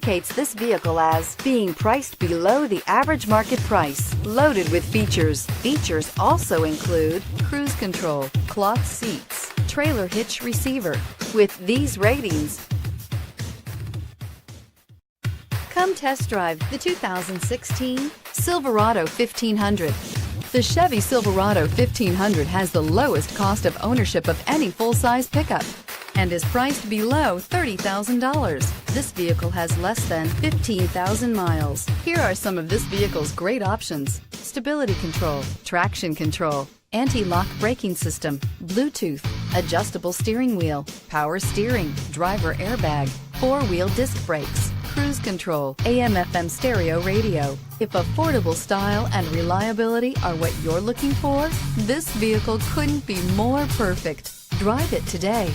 indicates this vehicle as being priced below the average market price, loaded with features. Features also include cruise control, cloth seats, trailer hitch receiver. With these ratings, come test drive the 2016 Silverado 1500. The Chevy Silverado 1500 has the lowest cost of ownership of any full-size pickup and is priced below $30,000. This vehicle has less than 15,000 miles. Here are some of this vehicle's great options: stability control, traction control, anti-lock braking system, Bluetooth, adjustable steering wheel, power steering, driver airbag, four-wheel disc brakes, cruise control, AM/FM stereo radio. If affordable style and reliability are what you're looking for, this vehicle couldn't be more perfect. Drive it today.